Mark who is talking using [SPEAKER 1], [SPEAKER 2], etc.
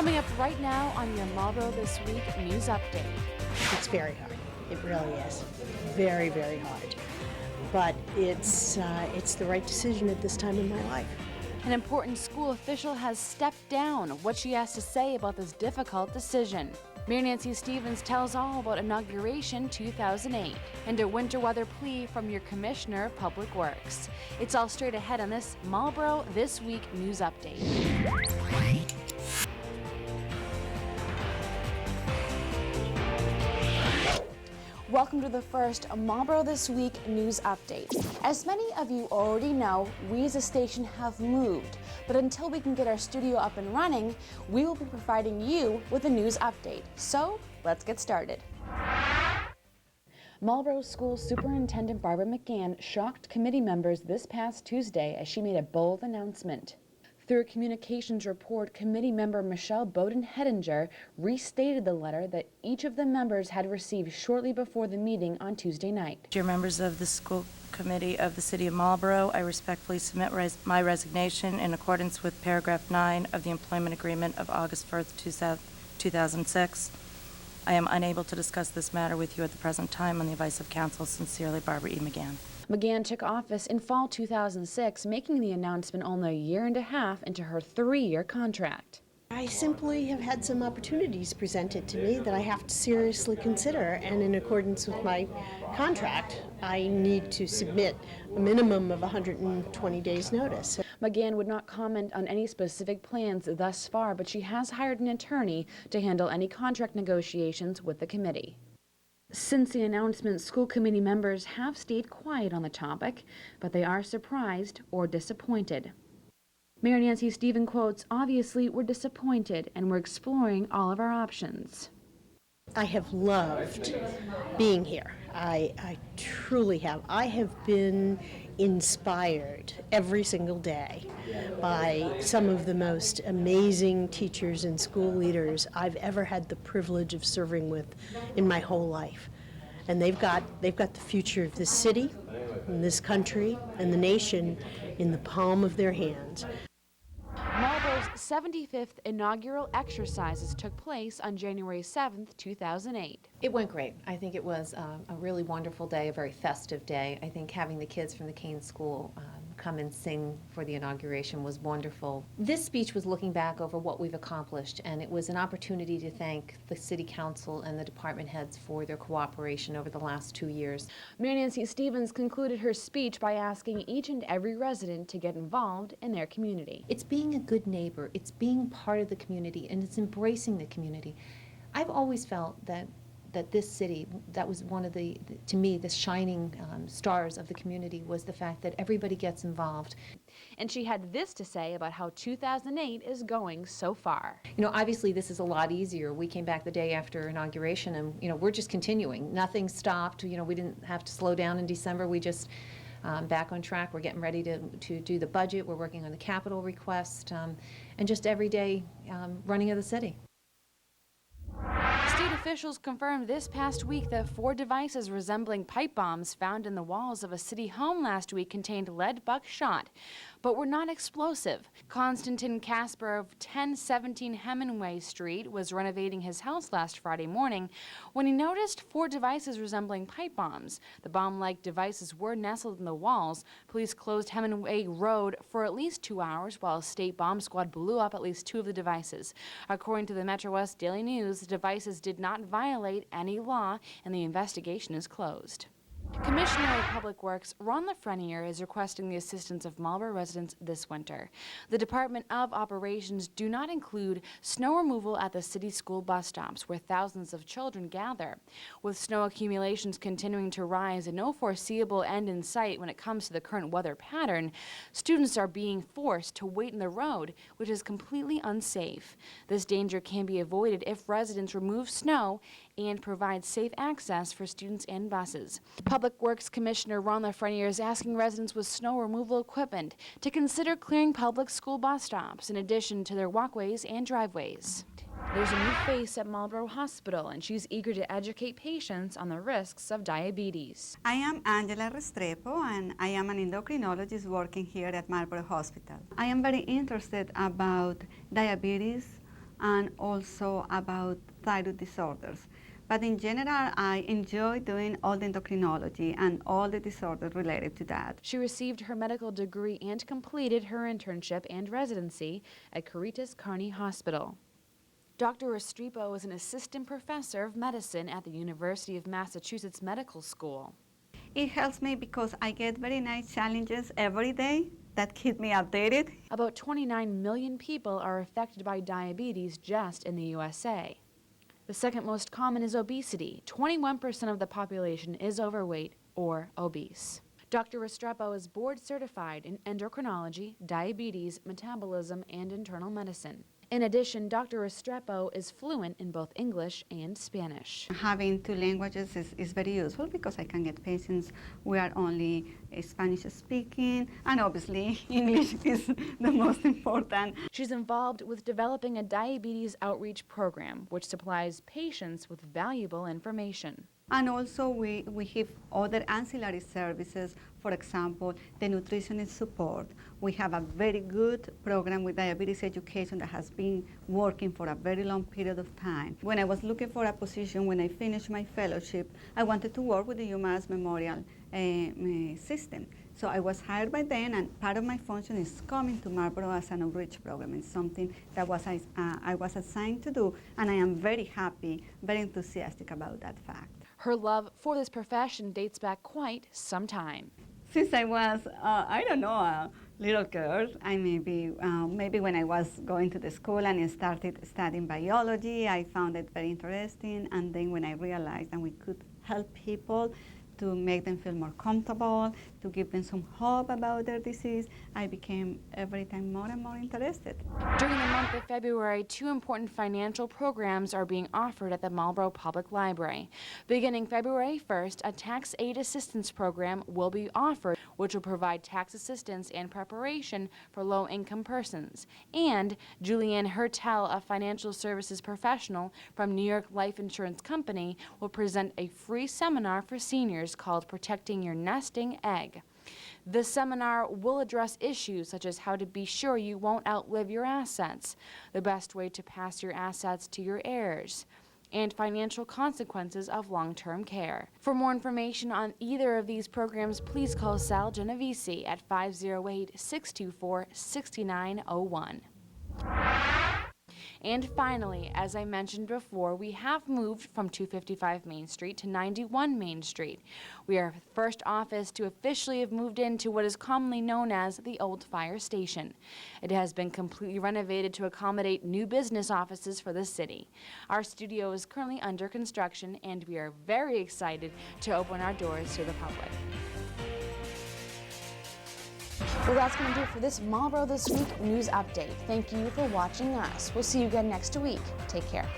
[SPEAKER 1] Coming up right now on your Marlborough This Week News Update.
[SPEAKER 2] It's very hard. It really is. Very, very hard. But it's the right decision at this time in my life.
[SPEAKER 1] An important school official has stepped down. What she has to say about this difficult decision. Mayor Nancy Stevens tells all about Inauguration 2008 and a winter weather plea from your Commissioner of Public Works. It's all straight ahead on this Marlborough This Week News Update. Welcome to the first Marlborough This Week News Update. As many of you already know, we as a station have moved, but until we can get our studio up and running, we will be providing you with a news update. So, let's get started. Marlborough School Superintendent Barbara McGann shocked committee members this past Tuesday as she made a bold announcement. Through a communications report, committee member Michelle Bowden-Hedinger restated the letter that each of the members had received shortly before the meeting on Tuesday night.
[SPEAKER 3] Dear members of the school committee of the City of Marlborough, I respectfully submit my resignation in accordance with paragraph 9 of the employment agreement of August 1st, 2006. I am unable to discuss this matter with you at the present time. On the advice of counsel, sincerely, Barbara E. McGann.
[SPEAKER 1] McGann took office in fall 2006, making the announcement only a year and a half into her 3-year contract.
[SPEAKER 2] I simply have had some opportunities presented to me that I have to seriously consider, and in accordance with my contract, I need to submit a minimum of 120 days' notice.
[SPEAKER 1] McGann would not comment on any specific plans thus far, but she has hired an attorney to handle any contract negotiations with the committee. Since the announcement, school committee members have stayed quiet on the topic, but they are surprised or disappointed. Mayor Nancy Stevens quotes, "Obviously, we're disappointed and we're exploring all of our options."
[SPEAKER 2] I have loved being here. I truly have. I have been inspired every single day by some of the most amazing teachers and school leaders I've ever had the privilege of serving with in my whole life. And they've got the future of this city, and this country, and the nation in the palm of their hands.
[SPEAKER 1] Marlborough's 75th inaugural exercises took place on January 7th, 2008.
[SPEAKER 4] It went great. I think it was a really wonderful day, a very festive day. I think having the kids from the Kane School come and sing for the inauguration was wonderful. This speech was looking back over what we've accomplished, and it was an opportunity to thank the City Council and the department heads for their cooperation over the last 2 years.
[SPEAKER 1] Mayor Nancy Stevens concluded her speech by asking each and every resident to get involved in their community.
[SPEAKER 4] It's being a good neighbor, it's being part of the community, and it's embracing the community. I've always felt that this city, that was one of the to me, the shining stars of the community, was the fact that everybody gets involved.
[SPEAKER 1] And she had this to say about how 2008 is going so far.
[SPEAKER 4] You know, obviously this is a lot easier. We came back the day after inauguration, and you know, we're just continuing. Nothing stopped. You know, we didn't have to slow down in December. We just back on track. We're getting ready to do the budget. We're working on the capital request, and just everyday running of the city.
[SPEAKER 1] State officials confirmed this past week that 4 devices resembling pipe bombs found in the walls of a city home last week contained lead buckshot, but were not explosive. Konstantin Kasper of 1017 Hemingway Street was renovating his house last Friday morning when he noticed 4 devices resembling pipe bombs. The bomb-like devices were nestled in the walls. Police closed Hemingway Road for at least 2 hours while a state bomb squad blew up at least 2 of the devices. According to the Metro West Daily News, the devices did not violate any law and the investigation is closed. Commissioner of Public Works Ron Lafreniere is requesting the assistance of Marlborough residents this winter. The Department of Operations do not include snow removal at the city school bus stops where thousands of children gather. With snow accumulations continuing to rise and no foreseeable end in sight when it comes to the current weather pattern, students are being forced to wait in the road, which is completely unsafe. This danger can be avoided if residents remove snow and provide safe access for students and buses. Public Works Commissioner Ron Lafreniere is asking residents with snow removal equipment to consider clearing public school bus stops in addition to their walkways and driveways. There's a new face at Marlborough Hospital, and she's eager to educate patients on the risks of diabetes.
[SPEAKER 5] I am Angela Restrepo, and I am an endocrinologist working here at Marlborough Hospital. I am very interested about diabetes and also about thyroid disorders. But in general, I enjoy doing all the endocrinology and all the disorders related to that.
[SPEAKER 1] She received her medical degree and completed her internship and residency at Caritas Carney Hospital. Dr. Restrepo is an assistant professor of medicine at the University of Massachusetts Medical School.
[SPEAKER 5] It helps me because I get very nice challenges every day that keep me updated.
[SPEAKER 1] About 29 million people are affected by diabetes just in the USA. The second most common is obesity. 21% of the population is overweight or obese. Dr. Restrepo is board certified in endocrinology, diabetes, metabolism, and internal medicine. In addition, Dr. Restrepo is fluent in both English and Spanish.
[SPEAKER 5] Having two languages is very useful because I can get patients who are only Spanish speaking, and obviously English is the most important.
[SPEAKER 1] She's involved with developing a diabetes outreach program, which supplies patients with valuable information.
[SPEAKER 5] And also we have other ancillary services, for example, the nutritionist support. We have a very good program with diabetes education that has been working for a very long period of time. When I was looking for a position, when I finished my fellowship, I wanted to work with the UMass Memorial system. So I was hired by them, and part of my function is coming to Marlborough as an outreach program. It's something that I was assigned to do, and I am very happy, very enthusiastic about that fact.
[SPEAKER 1] Her love for this profession dates back quite some time.
[SPEAKER 5] Since I was, I don't know, a little girl, I maybe when I was going to the school and I started studying biology, I found it very interesting. And then when I realized that we could help people to make them feel more comfortable, to give them some hope about their disease, I became every time more and more interested.
[SPEAKER 1] During the month of February, two important financial programs are being offered at the Marlborough Public Library. Beginning February 1st, a tax aid assistance program will be offered, which will provide tax assistance and preparation for low-income persons. And Julianne Hertel, a financial services professional from New York Life Insurance Company, will present a free seminar for seniors called Protecting Your Nesting Egg. The seminar will address issues such as how to be sure you won't outlive your assets, the best way to pass your assets to your heirs, and financial consequences of long-term care. For more information on either of these programs, please call Sal Genovese at 508-624-6901. And finally, as I mentioned before, we have moved from 255 Main Street to 91 Main Street. We are the first office to officially have moved into what is commonly known as the old fire station. It has been completely renovated to accommodate new business offices for the city. Our studio is currently under construction, and we are very excited to open our doors to the public. Well, that's going to do it for this Marlborough This Week news update. Thank you for watching us. We'll see you again next week. Take care.